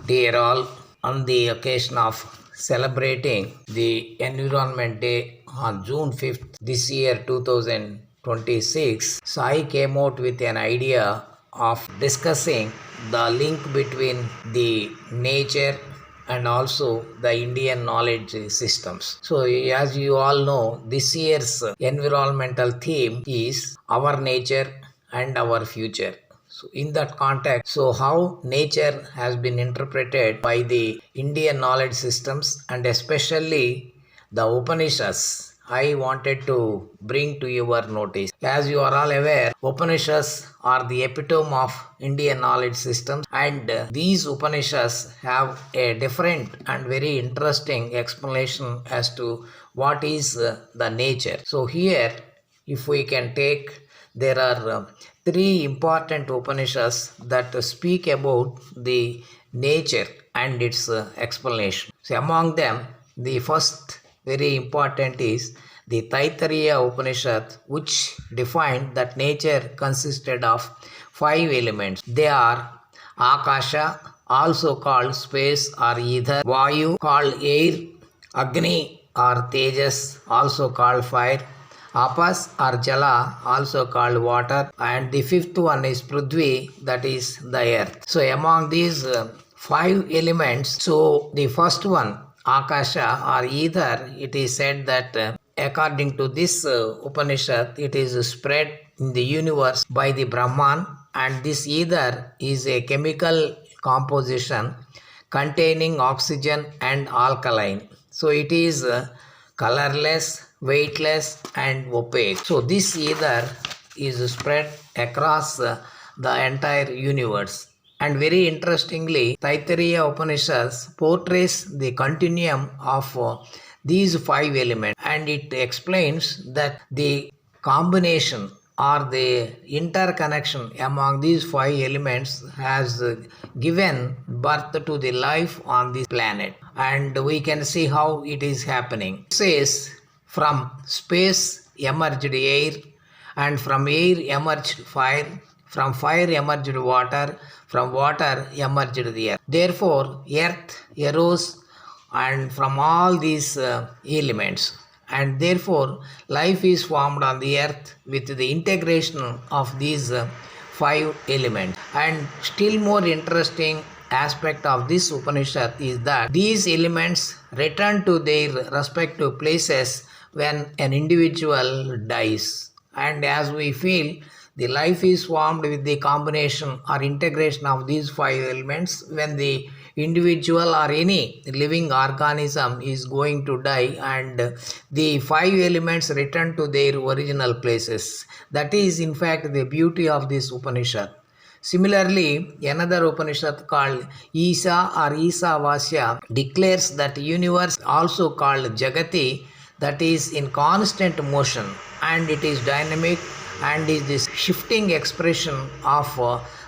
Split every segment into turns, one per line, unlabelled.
Dear all, on the occasion of celebrating the Environment Day on June 5th this year 2026, Sai came out with an idea of discussing the link between the nature and also the Indian knowledge systems. So, as you all know, this year's environmental theme is Our Nature and Our Future. So, in that context, so how nature has been interpreted by the Indian knowledge systems and especially the Upanishads, I wanted to bring to your notice. As you are all aware, Upanishads are the epitome of Indian knowledge systems, and these Upanishads have a different and very interesting explanation as to what is the nature. So, here, if we can take, there are three important Upanishads that speak about the nature and its explanation. So, among them, the first very important is the Taittiriya Upanishad, which defined that nature consisted of five elements. They are Akasha, also called space or ether, Vayu, called air, Agni or Tejas, also called fire, Apas or Jala, also called water, and the fifth one is Prithvi, that is the earth. So, among these five elements, so the first one, Akasha or ether, it is said that according to this Upanishad, it is spread in the universe by the Brahman, and this ether is a chemical composition containing oxygen and alkaline. So, it is colorless, weightless and opaque. So this ether is spread across the entire universe. And very interestingly, Taittiriya Upanishads portrays the continuum of these five elements, and it explains that the combination or the interconnection among these five elements has given birth to the life on this planet. And we can see how it is happening. It says, from space emerged air, and from air emerged fire, from fire emerged water, from water emerged the earth. Therefore, earth arose and from all these elements, and therefore life is formed on the earth with the integration of these five elements. And still more interesting aspect of this Upanishad is that these elements return to their respective places when an individual dies. And as we feel, the life is formed with the combination or integration of these five elements when the individual or any living organism is going to die, and the five elements return to their original places. That is in fact the beauty of this Upanishad. Similarly, another Upanishad called Isa or Isavasya declares that universe, also called Jagati, that is in constant motion, and it is dynamic and is this shifting expression of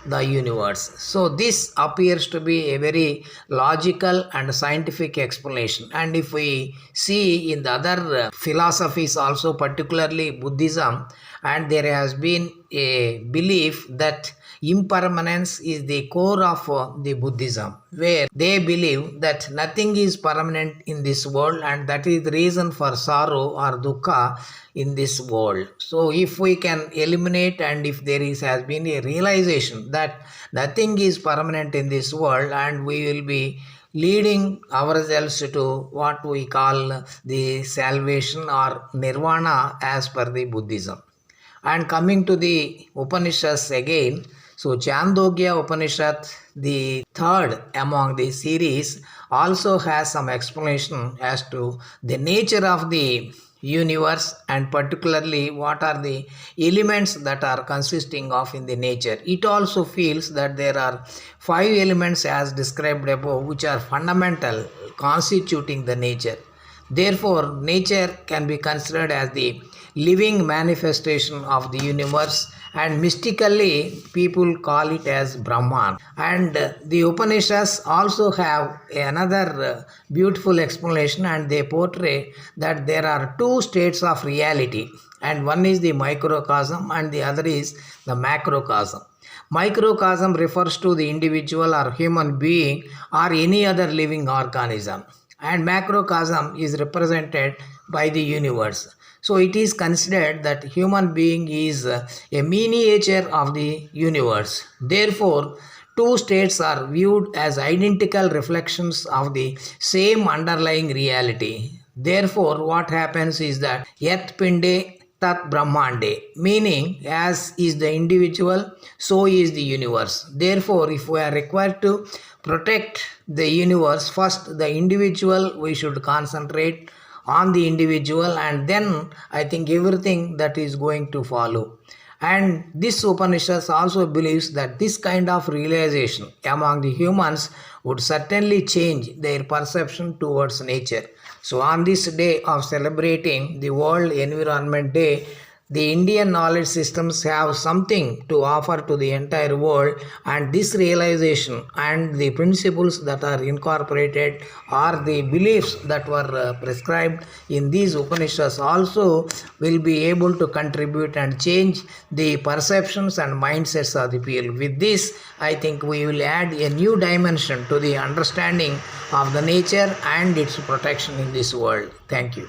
the universe. So this appears to be a very logical and scientific explanation. And if we see in the other philosophies also, particularly Buddhism, and there has been a belief that impermanence is the core of the Buddhism, where they believe that nothing is permanent in this world, and that is the reason for sorrow or dukkha in this world. So if we can eliminate, and if there has been a realization that nothing is permanent in this world, and we will be leading ourselves to what we call the salvation or nirvana as per the Buddhism. And coming to the Upanishads again, so Chandogya Upanishad, the third among the series, also has some explanation as to the nature of the universe, and particularly what are the elements that are consisting of in the nature. It also feels that there are five elements as described above, which are fundamental constituting the nature. Therefore, nature can be considered as the living manifestation of the universe, and mystically people call it as Brahman. And the Upanishads also have another beautiful explanation, and they portray that there are two states of reality, and one is the microcosm and the other is the macrocosm. Microcosm refers to the individual or human being or any other living organism, and macrocosm is represented by the universe. So it is considered that human being is a miniature of the universe. Therefore, two states are viewed as identical reflections of the same underlying reality. Therefore, what happens is that Yat Pinde Tat Brahmande, meaning as is the individual, so is the universe. Therefore, if we are required to protect the universe, first the individual we should concentrate on the individual, and then I think everything that is going to follow. And this Upanishads also believes that this kind of realization among the humans would certainly change their perception towards nature. So, on this day of celebrating the World Environment Day, the Indian knowledge systems have something to offer to the entire world, and this realization and the principles that are incorporated or the beliefs that were prescribed in these Upanishads also will be able to contribute and change the perceptions and mindsets of the people. With this, I think we will add a new dimension to the understanding of the nature and its protection in this world. Thank you.